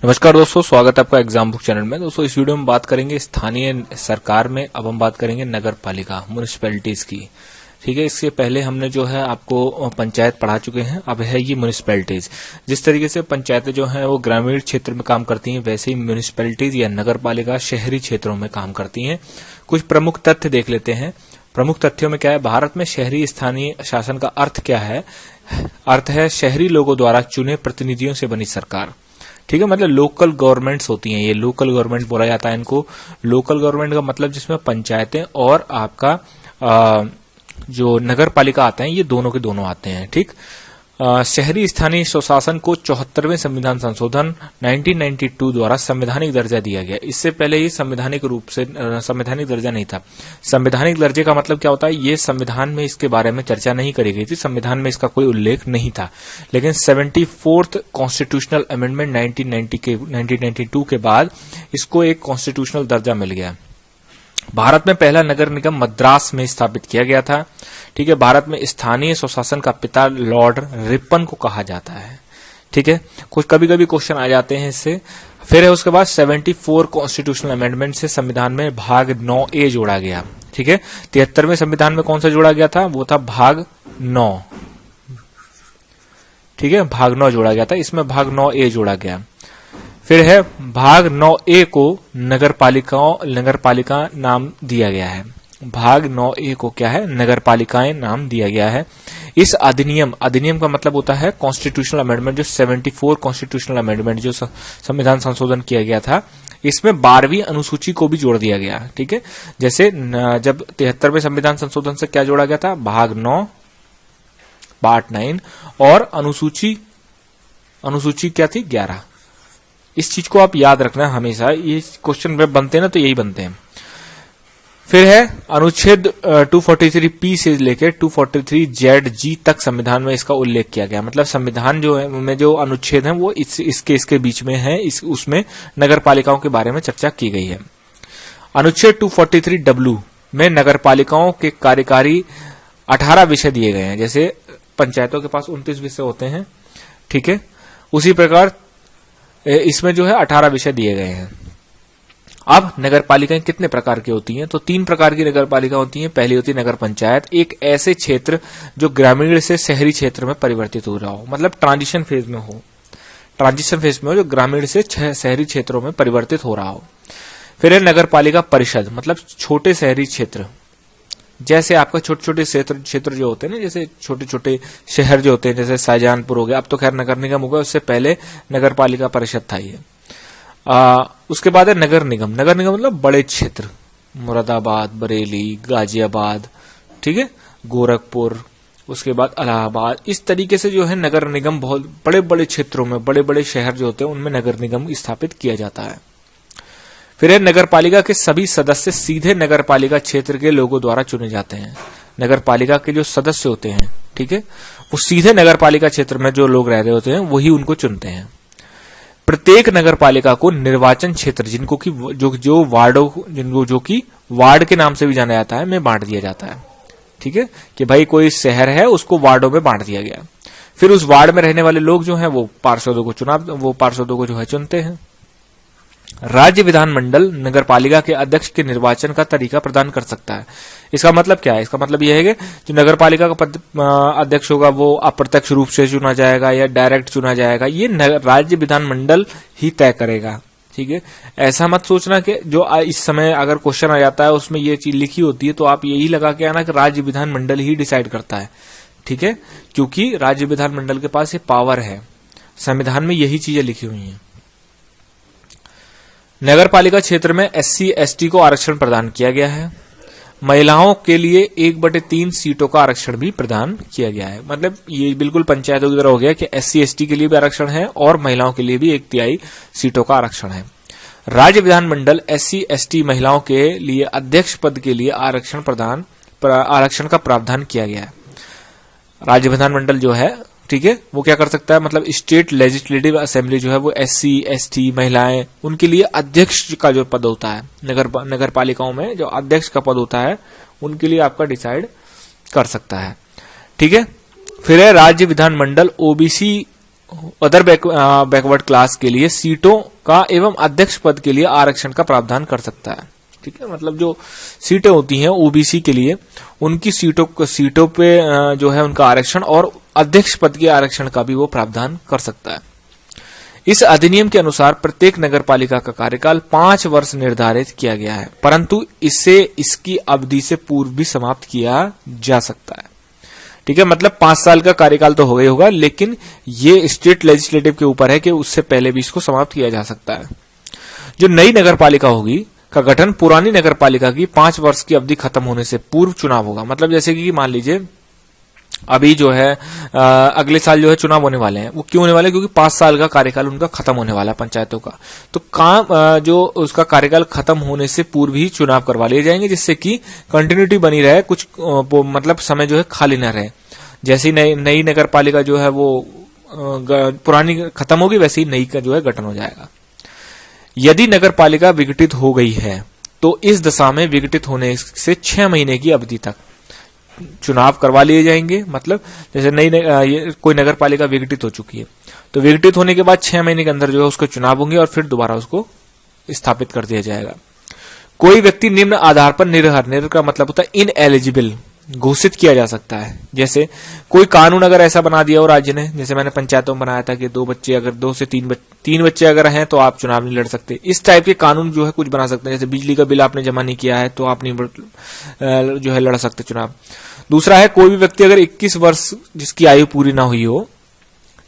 नमस्कार दोस्तों, स्वागत है आपका एग्जाम बुक चैनल में। दोस्तों इस वीडियो में बात करेंगे स्थानीय सरकार में। अब हम बात करेंगे नगर पालिका म्युनिसिपैलिटीज की। ठीक है, इससे पहले हमने जो है आपको पंचायत पढ़ा चुके हैं, अब है ये म्युनिसिपैलिटीज। जिस तरीके से पंचायतें जो हैं वो ग्रामीण क्षेत्र में काम करती हैं, वैसे ही म्युनिसिपैलिटीज या नगर पालिका शहरी क्षेत्रों में काम करती हैं। कुछ प्रमुख तथ्य देख लेते हैं। प्रमुख तथ्यों में क्या है, भारत में शहरी स्थानीय शासन का अर्थ क्या है। अर्थ है शहरी लोगों द्वारा चुने प्रतिनिधियों से बनी सरकार। ठीक है, मतलब लोकल गवर्नमेंट्स होती हैं, ये लोकल गवर्नमेंट बोला जाता है इनको। लोकल गवर्नमेंट का मतलब जिसमें पंचायतें और आपका जो नगर पालिका आते हैं, ये दोनों के दोनों आते हैं। ठीक, शहरी स्थानीय स्वशासन को 74वें संविधान संशोधन 1992 द्वारा संवैधानिक दर्जा दिया गया। इससे पहले ये संवैधानिक रूप से संवैधानिक दर्जा नहीं था। संवैधानिक दर्जे का मतलब क्या होता है, ये संविधान में इसके बारे में चर्चा नहीं करी गई थी, संविधान में इसका कोई उल्लेख नहीं था। लेकिन 74th कॉन्स्टिट्यूशनल अमेंडमेंट 1992 के बाद इसको एक कॉन्स्टिट्यूशनल दर्जा मिल गया। भारत में पहला नगर निगम मद्रास में स्थापित किया गया था। ठीक है, भारत में स्थानीय स्वशासन का पिता लॉर्ड रिपन को कहा जाता है। ठीक है, कुछ कभी कभी क्वेश्चन आ जाते हैं इससे। फिर है उसके बाद 74 कॉन्स्टिट्यूशनल अमेंडमेंट से संविधान में भाग 9A जोड़ा गया। ठीक है, 73वें संविधान में कौन सा जोड़ा गया था, वो था भाग 9। ठीक है, भाग 9 जोड़ा गया था, इसमें भाग 9A जोड़ा गया। फिर है भाग 9A को नगर पालिका नाम दिया गया है। भाग 9A को क्या है, नगर पालिकाएं नाम दिया गया है। इस अधिनियम का मतलब होता है कॉन्स्टिट्यूशनल अमेंडमेंट, जो 74 कॉन्स्टिट्यूशनल अमेंडमेंट जो संविधान संशोधन किया गया था, इसमें 12वीं अनुसूची को भी जोड़ दिया गया। ठीक है, जैसे जब 73वें संविधान संशोधन से क्या जोड़ा गया था, भाग 9 पार्ट 9 और अनुसूची क्या थी, 11। इस चीज को आप याद रखना हमेशा, ये क्वेश्चन में बनते हैं ना तो यही बनते हैं। फिर है अनुच्छेद 243P से लेकर 243ZG तक संविधान में इसका उल्लेख किया गया। मतलब संविधान जो है में जो अनुच्छेद है वो इसके बीच में है, उसमें नगर पालिकाओं के बारे में चर्चा की गई है। अनुच्छेद 243W में नगर पालिकाओं के कार्यकारी 18 विषय दिए गए हैं। जैसे पंचायतों के पास 29 विषय होते हैं, ठीक है, उसी प्रकार इसमें जो है 18 विषय दिए गए हैं। अब नगर पालिकाएं कितने प्रकार की होती हैं, तो 3 प्रकार की नगर पालिका होती हैं। पहली होती है नगर पंचायत, एक ऐसे क्षेत्र जो ग्रामीण से शहरी क्षेत्र में परिवर्तित हो रहा हो, मतलब ट्रांजिशन फेज में हो, जो ग्रामीण से शहरी क्षेत्रों में परिवर्तित हो रहा हो। फिर है नगर पालिका परिषद, मतलब छोटे शहरी क्षेत्र, जैसे आपका छोटे छोटे क्षेत्र जो होते हैं ना, जैसे छोटे छोटे शहर जो होते हैं, जैसे शाहजहानपुर हो गया, अब तो खैर नगर निगम हो गया, उससे पहले नगर पालिका परिषद था ये। उसके बाद है नगर निगम मतलब बड़े क्षेत्र, मुरादाबाद, बरेली, गाजियाबाद, ठीक है, गोरखपुर, उसके बाद इलाहाबाद, इस तरीके से जो है नगर निगम बहुत बड़े बड़े क्षेत्रों में, बड़े बड़े शहर जो होते हैं उनमें नगर निगम स्थापित किया जाता है। फिर है नगर पालिका के सभी सदस्य सीधे नगर पालिका क्षेत्र के लोगों द्वारा चुने जाते हैं। नगर पालिका के जो सदस्य होते हैं, ठीक है, वो सीधे नगर पालिका क्षेत्र में जो लोग रह रहे होते हैं वही उनको चुनते हैं। प्रत्येक नगर पालिका को निर्वाचन क्षेत्र, जिनको की जो वार्डों, जिनको जो कि वार्ड के नाम से भी जाना जाता है, में बांट दिया जाता है। ठीक है, कि भाई कोई शहर है उसको वार्डों में बांट दिया गया। फिर उस वार्ड में रहने वाले लोग जो हैं वो पार्षदों को जो है चुनते हैं। राज्य विधानमंडल नगर पालिका के अध्यक्ष के निर्वाचन का तरीका प्रदान कर सकता है। इसका मतलब क्या है, इसका मतलब यह है कि जो नगर पालिका का अध्यक्ष होगा वो अप्रत्यक्ष रूप से चुना जाएगा या डायरेक्ट चुना जाएगा, ये राज्य विधानमंडल ही तय करेगा। ठीक है, ऐसा मत सोचना कि जो इस समय अगर क्वेश्चन आ जाता है उसमें ये चीज लिखी होती है तो आप यही लगा के आना कि राज्य विधानमंडल ही डिसाइड करता है। ठीक है, क्योंकि राज्य विधानमंडल के पास ये पावर है, संविधान में यही चीजें लिखी हुई हैं। नगर पालिका क्षेत्र में SC/ST को आरक्षण प्रदान किया गया है। महिलाओं के लिए 1/3 सीटों का आरक्षण भी प्रदान किया गया है। मतलब ये बिल्कुल पंचायतों की तरह हो गया कि SC/ST के लिए भी आरक्षण है और महिलाओं के लिए भी 1/3 सीटों का आरक्षण है। राज्य विधानमंडल SC/ST महिलाओं के लिए अध्यक्ष पद के लिए आरक्षण का प्रावधान किया गया है। राज्य विधानमंडल जो है, ठीक है, वो क्या कर सकता है, मतलब स्टेट लेजिस्लेटिव असेंबली जो है वो SC/ST महिलाएं, उनके लिए अध्यक्ष का जो पद होता है नगर पालिकाओं में, जो अध्यक्ष का पद होता है उनके लिए आपका डिसाइड कर सकता है। ठीक है, फिर है राज्य विधानमंडल OBC अदर बैकवर्ड क्लास के लिए सीटों का एवं अध्यक्ष पद के लिए आरक्षण का प्रावधान कर सकता है। ठीक है, मतलब जो सीटें होती हैं ओबीसी के लिए, उनकी सीटों पे जो है उनका आरक्षण और अध्यक्ष पद के आरक्षण का भी वो प्रावधान कर सकता है। इस अधिनियम के अनुसार प्रत्येक नगरपालिका का कार्यकाल 5 वर्ष निर्धारित किया गया है, परंतु इसे इसकी अवधि से पूर्व भी समाप्त किया जा सकता है। ठीक है, मतलब 5 साल का कार्यकाल तो हो गई होगा, लेकिन ये स्टेट लेजिस्लेटिव के ऊपर है कि उससे पहले भी इसको समाप्त किया जा सकता है। जो नई नगरपालिका होगी का गठन पुरानी नगरपालिका की 5 वर्ष की अवधि खत्म होने से पूर्व चुनाव होगा। मतलब जैसे कि मान लीजिए अभी जो है अगले साल जो है चुनाव होने वाले हैं, वो क्यों होने वाले हैं? क्योंकि 5 साल का कार्यकाल उनका खत्म होने वाला है पंचायतों का। तो काम जो उसका कार्यकाल खत्म होने से पूर्व ही चुनाव करवा लिए जाएंगे, जिससे कि कंटिन्यूटी बनी रहे, कुछ मतलब समय जो है खाली न रहे। जैसी नई नगरपालिका जो है वो पुरानी खत्म होगी, वैसे ही नई का जो है गठन हो जाएगा। यदि नगरपालिका विघटित हो गई है तो इस दशा में विघटित होने से 6 महीने की अवधि तक चुनाव करवा लिए जाएंगे। मतलब जैसे कोई नगरपालिका विघटित हो चुकी है, तो विघटित होने के बाद 6 महीने के अंदर जो है उसके चुनाव होंगे और फिर दोबारा उसको स्थापित कर दिया जाएगा। कोई व्यक्ति निम्न आधार पर निरर्ह का मतलब होता है इनएलिजिबल घोषित किया जा सकता है। जैसे कोई कानून अगर ऐसा बना दिया हो राज्य ने, जैसे मैंने पंचायतों में बनाया था कि 2 से 3 बच्चे अगर हैं तो आप चुनाव नहीं लड़ सकते। इस टाइप के कानून जो है कुछ बना सकते हैं। जैसे बिजली का बिल आपने जमा नहीं किया है तो आप नहीं जो है लड़ सकते चुनाव। दूसरा है कोई भी व्यक्ति अगर 21 वर्ष जिसकी आयु पूरी ना हुई हो,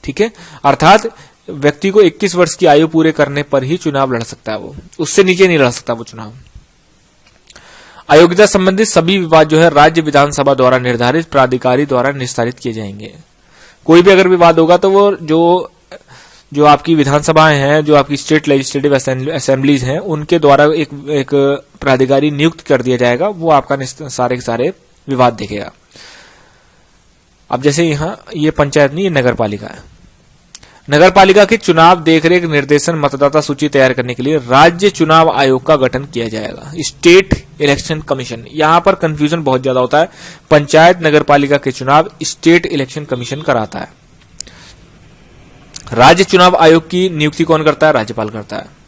ठीक है, अर्थात व्यक्ति को 21 वर्ष की आयु पूरे करने पर ही चुनाव लड़ सकता है, वो उससे नीचे नहीं लड़ सकता वो चुनाव। अयोग्यता संबंधित सभी विवाद जो है राज्य विधानसभा द्वारा निर्धारित प्राधिकारी द्वारा निस्तारित किए जाएंगे। कोई भी अगर विवाद होगा तो वो जो आपकी विधानसभाएं हैं, जो आपकी स्टेट लेजिस्लेटिव असेंबलीज हैं, उनके द्वारा एक प्राधिकारी नियुक्त कर दिया जाएगा, वो आपका सारे के सारे विवाद देखेगा। अब जैसे यहाँ ये पंचायत नहीं, ये नगरपालिका है। नगरपालिका के चुनाव देखरेख निर्देशन मतदाता सूची तैयार करने के लिए राज्य चुनाव आयोग का गठन किया जाएगा, स्टेट इलेक्शन कमीशन। यहां पर कंफ्यूजन बहुत ज्यादा होता है। पंचायत नगरपालिका के चुनाव स्टेट इलेक्शन कमीशन कराता है। राज्य चुनाव आयोग की नियुक्ति कौन करता है? राज्यपाल करता है।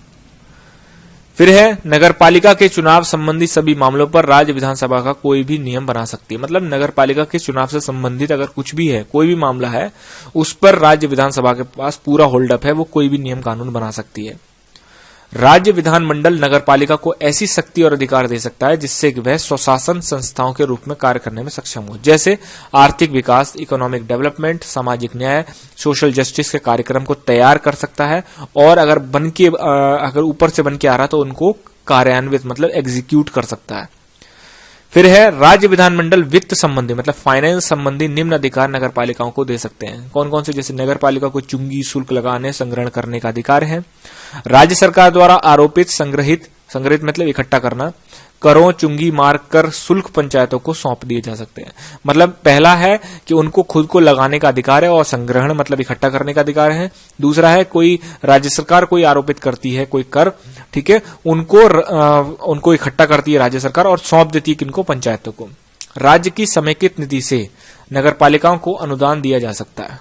फिर है नगरपालिका के चुनाव संबंधी सभी मामलों पर राज्य विधानसभा का कोई भी नियम बना सकती है। मतलब नगरपालिका के चुनाव से संबंधित अगर कुछ भी है, कोई भी मामला है, उस पर राज्य विधानसभा के पास पूरा होल्ड अप है, वो कोई भी नियम कानून बना सकती है। राज्य विधानमंडल नगरपालिका को ऐसी शक्ति और अधिकार दे सकता है जिससे कि वह स्वशासन संस्थाओं के रूप में कार्य करने में सक्षम हो। जैसे आर्थिक विकास, इकोनॉमिक डेवलपमेंट, सामाजिक न्याय, सोशल जस्टिस के कार्यक्रम को तैयार कर सकता है, और अगर ऊपर से बन के आ रहा तो उनको कार्यान्वित मतलब एग्जीक्यूट कर सकता है। फिर है राज्य विधानमंडल वित्त संबंधी मतलब फाइनेंस संबंधी निम्न अधिकार नगरपालिकाओं को दे सकते हैं। कौन कौन से? जैसे नगरपालिका को चुंगी शुल्क लगाने, संग्रहण करने का अधिकार है। राज्य सरकार द्वारा आरोपित संग्रहित मतलब इकट्ठा करना, करों, चुंगी, मार्ग कर, शुल्क पंचायतों को सौंप दिए जा सकते हैं। मतलब पहला है कि उनको खुद को लगाने का अधिकार है और संग्रहण मतलब इकट्ठा करने का अधिकार है। दूसरा है कोई राज्य सरकार कोई आरोपित करती है कोई कर, ठीक है, उनको इकट्ठा करती है राज्य सरकार और सौंप देती है किनको? पंचायतों को। राज्य की समेकित निधि से नगरपालिकाओं को अनुदान दिया जा सकता है,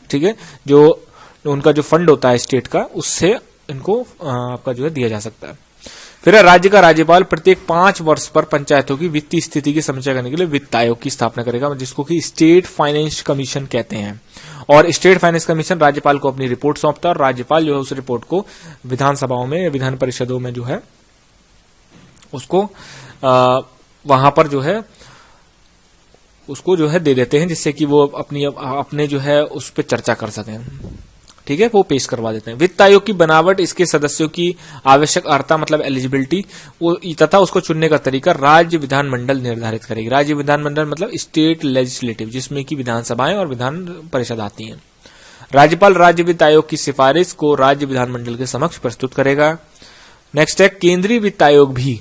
ठीक है, जो उनका जो फंड होता है स्टेट का, उससे इनको आपका जो है दिया जा सकता है। फिर राज्य का राज्यपाल प्रत्येक 5 वर्ष पर पंचायतों की वित्तीय स्थिति की समीक्षा करने के लिए वित्त आयोग की स्थापना करेगा, जिसको कि स्टेट फाइनेंस कमीशन कहते हैं। और स्टेट फाइनेंस कमीशन राज्यपाल को अपनी रिपोर्ट सौंपता है और राज्यपाल जो है उस रिपोर्ट को विधानसभाओं में, विधान परिषदों में जो है उसको वहां पर जो है उसको जो है दे देते हैं, जिससे कि वो अपने जो है उस पर चर्चा कर सकें, ठीक है, वो पेश करवा देते हैं। वित्त आयोग की बनावट, इसके सदस्यों की आवश्यक अर्हता मतलब एलिजिबिलिटी तथा उसको चुनने का तरीका राज्य विधानमंडल निर्धारित करेगी। राज्य विधानमंडल मतलब स्टेट लेजिस्लेटिव, जिसमें की विधानसभाएं और विधान परिषद आती हैं। राज्यपाल राज्य वित्त आयोग की सिफारिश को राज्य विधानमंडल के समक्ष प्रस्तुत करेगा। नेक्स्ट है केंद्रीय वित्त आयोग भी,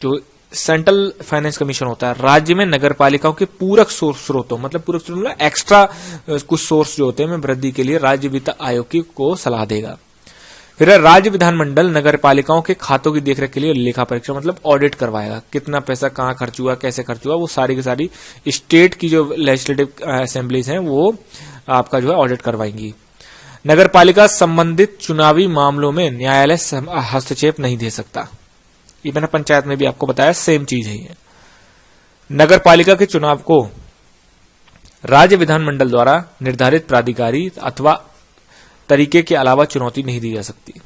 जो सेंट्रल फाइनेंस कमीशन होता है, राज्य में नगरपालिकाओं के पूरक स्रोतों मतलब एक्स्ट्रा कुछ सोर्स जो होते हैं में वृद्धि के लिए राज्य वित्त आयोग को सलाह देगा। फिर राज्य विधानमंडल नगरपालिकाओं के खातों की देखरेख के लिए लेखा परीक्षा मतलब ऑडिट करवाएगा, कितना पैसा कहाँ खर्च हुआ, कैसे खर्च हुआ, वो सारी की सारी स्टेट की जो लेजिस्लेटिव असेंबलीज हैं वो आपका जो है ऑडिट करवाएंगी। नगरपालिका संबंधित चुनावी मामलों में न्यायालय हस्तक्षेप नहीं दे सकता। ये मैंने पंचायत में भी आपको बताया, सेम चीज है ये। नगरपालिका के चुनाव को राज्य विधानमंडल द्वारा निर्धारित प्राधिकारी अथवा तरीके के अलावा चुनौती नहीं दी जा सकती।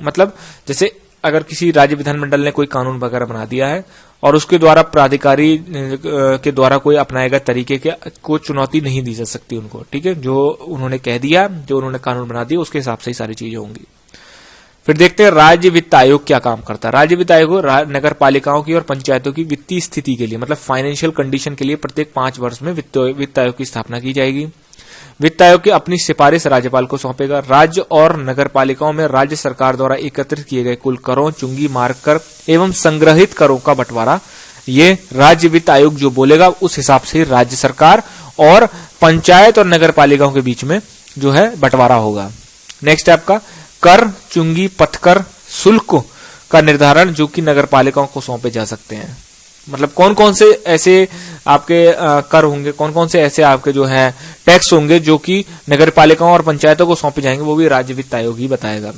मतलब जैसे अगर किसी राज्य विधानमंडल ने कोई कानून वगैरह बना दिया है और उसके द्वारा प्राधिकारी के द्वारा कोई अपनाए गए तरीके के को चुनौती नहीं दी जा सकती उनको, ठीक है। जो उन्होंने कह दिया, जो उन्होंने कानून बना दिया, उसके हिसाब से ही सारी चीजें होंगी। फिर देखते हैं राज्य वित्त आयोग क्या काम करता है। राज्य वित्त आयोग नगर पालिकाओं की और पंचायतों की वित्तीय स्थिति के लिए, मतलब फाइनेंशियल कंडीशन के लिए प्रत्येक 5 वर्ष में वित्त आयोग की स्थापना की जाएगी। वित्त आयोग की अपनी सिफारिश राज्यपाल को सौंपेगा। राज्य और नगर पालिकाओं में राज्य सरकार द्वारा एकत्रित किए गए कुल करों, चुंगी, मार्ग कर एवं संग्रहित करों का बंटवारा ये राज्य वित्त आयोग जो बोलेगा उस हिसाब से राज्य सरकार और पंचायत और नगर पालिकाओं के बीच में जो है बंटवारा होगा। नेक्स्ट है आपका कर, चुंगी, पथकर, शुल्क का निर्धारण जो कि नगर पालिकाओं को सौंपे जा सकते हैं। मतलब कौन कौन से ऐसे आपके कर होंगे, कौन कौन से ऐसे आपके जो है टैक्स होंगे जो कि नगर पालिकाओं और पंचायतों को सौंपे जाएंगे, वो भी राज्य वित्त आयोग ही बताएगा।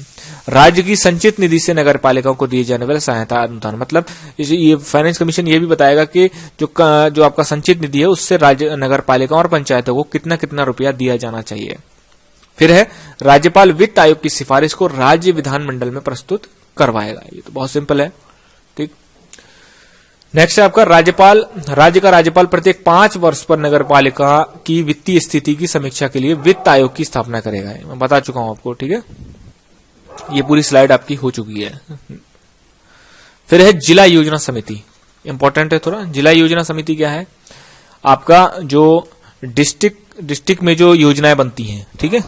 राज्य की संचित निधि से नगर पालिकाओं को दिए जाने वाले सहायता अनुदान, मतलब ये फाइनेंस कमीशन ये भी बताएगा कि जो आपका संचित निधि है उससे राज्य नगर पालिकाओं और पंचायतों को कितना कितना रुपया दिया जाना चाहिए। फिर है राज्यपाल वित्त आयोग की सिफारिश को राज्य विधानमंडल में प्रस्तुत करवाएगा। ये तो बहुत सिंपल है, ठीक। नेक्स्ट है आपका राज्य का राज्यपाल प्रत्येक 5 वर्ष पर नगर पालिका की वित्तीय स्थिति की समीक्षा के लिए वित्त आयोग की स्थापना करेगा। मैं बता चुका हूं आपको, ठीक है। ये पूरी स्लाइड आपकी हो चुकी है। फिर है जिला योजना समिति, इंपॉर्टेंट है थोड़ा। जिला योजना समिति क्या है? आपका जो डिस्ट्रिक्ट में जो योजनाएं बनती हैं, ठीक है,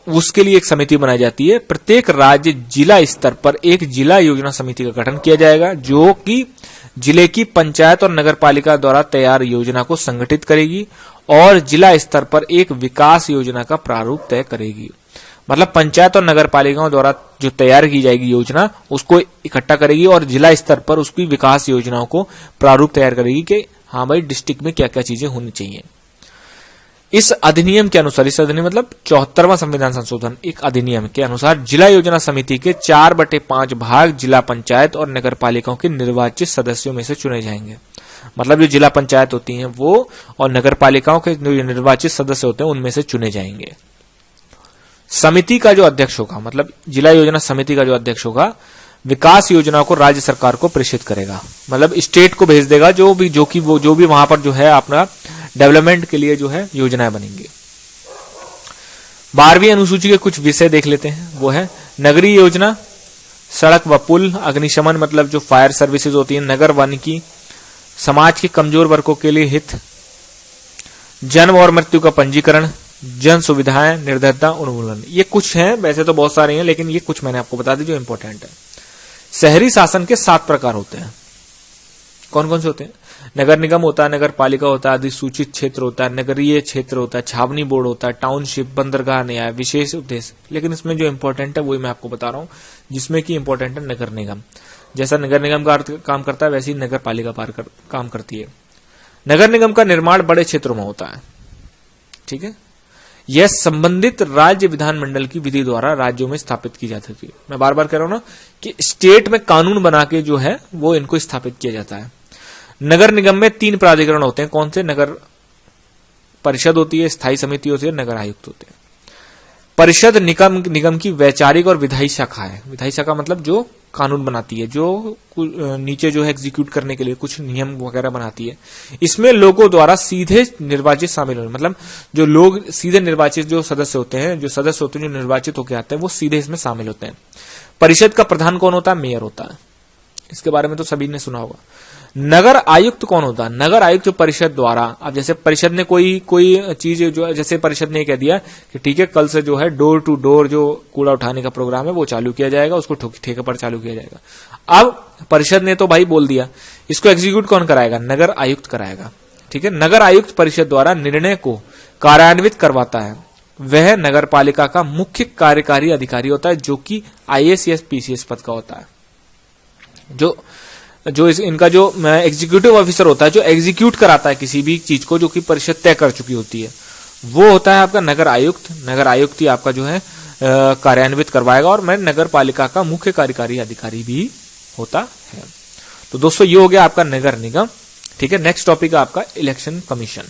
उसके लिए एक समिति बनाई जाती है। प्रत्येक राज्य जिला स्तर पर एक जिला योजना समिति का गठन किया जाएगा जो कि जिले की पंचायत और नगर पालिका द्वारा तैयार योजना को संगठित करेगी और जिला स्तर पर एक विकास योजना का प्रारूप तय करेगी। मतलब पंचायत और नगर पालिकाओं द्वारा जो तैयार की जाएगी योजना उसको इकट्ठा करेगी और जिला स्तर पर उसकी विकास योजनाओं को प्रारूप तैयार करेगी कि हाँ भाई डिस्ट्रिक्ट में क्या क्या चीजें होनी चाहिए। इस अधिनियम के अनुसार, इस अधिनियम मतलब 74वां संविधान संशोधन एक अधिनियम के अनुसार जिला योजना समिति के 4/5 भाग जिला पंचायत और नगर पालिकाओं के निर्वाचित सदस्यों में से चुने जाएंगे। मतलब जो जिला पंचायत होती हैं वो और नगर पालिकाओं के जो निर्वाचित सदस्य होते हैं उनमें से चुने जाएंगे। समिति का जो अध्यक्ष होगा, मतलब जिला योजना समिति का जो अध्यक्ष होगा, विकास योजनाओं को राज्य सरकार को प्रेषित करेगा। मतलब स्टेट को भेज देगा जो भी वहां पर जो है अपना डेवलपमेंट के लिए जो है योजनाएं बनेंगी। 12वीं अनुसूची के कुछ विषय देख लेते हैं। वो है नगरीय योजना, सड़क व पुल, अग्निशमन मतलब जो फायर सर्विसेज होती है, नगर वानिकी, समाज के कमजोर वर्गों के लिए हित, जन्म और मृत्यु का पंजीकरण, जन सुविधाएं, निर्धनता उन्मूलन। ये कुछ हैं, वैसे तो बहुत सारे हैं लेकिन ये कुछ मैंने आपको बता दी जो इंपॉर्टेंट है। शहरी शासन के 7 प्रकार होते हैं। कौन कौन से होते हैं? नगर निगम होता है, नगर पालिका होता है, अधिसूचित क्षेत्र होता है, नगरीय क्षेत्र होता है, छावनी बोर्ड होता है, टाउनशिप, बंदरगाह, न्याय, विशेष उद्देश्य। लेकिन इसमें जो इंपॉर्टेंट है वही मैं आपको बता रहा हूं, जिसमें कि इंपॉर्टेंट है नगर निगम। जैसा नगर निगम का काम करता है वैसे ही नगर पालिका काम करती है। नगर निगम का निर्माण बड़े क्षेत्रों में होता है, ठीक है। यह संबंधित राज्य विधानमंडल की विधि द्वारा राज्यों में स्थापित की जाती है। मैं बार बार कह रहा हूं ना कि स्टेट में कानून बना के जो है वो इनको स्थापित किया जाता है। नगर निगम में 3 प्राधिकरण होते हैं। कौन से? नगर परिषद होती है, स्थायी समिति होती है, नगर आयुक्त होते हैं। परिषद निगम की वैचारिक और विधायी शाखा है। विधायी शाखा मतलब जो कानून बनाती है, जो नीचे जो है एग्जीक्यूट करने के लिए कुछ नियम वगैरह बनाती है। इसमें लोगों द्वारा सीधे निर्वाचित शामिल होने, मतलब जो लोग सीधे निर्वाचित जो सदस्य होते हैं जो निर्वाचित होकर आते हैं वो सीधे इसमें शामिल होते हैं। परिषद का प्रधान कौन होता है? मेयर होता है। इसके बारे में तो सभी ने सुना होगा। नगर आयुक्त कौन होता है? नगर आयुक्त परिषद द्वारा, अब जैसे परिषद ने कोई चीज जो, जैसे परिषद ने कह दिया कि ठीक है कल से जो है डोर टू डोर जो कूड़ा उठाने का प्रोग्राम है वो चालू किया जाएगा, उसको ठेके पर चालू किया जाएगा। अब परिषद ने तो भाई बोल दिया, इसको एग्जीक्यूट कौन कराएगा? नगर आयुक्त कराएगा, ठीक है। नगर आयुक्त परिषद द्वारा निर्णय को कार्यान्वित करवाता है। वह नगर पालिका का मुख्य कार्यकारी अधिकारी होता है जो कि IAS या PCS पद का होता है। इनका जो एग्जीक्यूटिव ऑफिसर होता है जो एग्जीक्यूट कराता है किसी भी चीज को जो कि परिषद तय कर चुकी होती है, वो होता है आपका नगर आयुक्त। नगर आयुक्त ही आपका जो है कार्यान्वित करवाएगा, और मैं नगर पालिका का मुख्य कार्यकारी अधिकारी भी होता है। तो दोस्तों ये हो गया आपका नगर निगम। ठीक है, नेक्स्ट टॉपिक है आपका इलेक्शन कमीशन।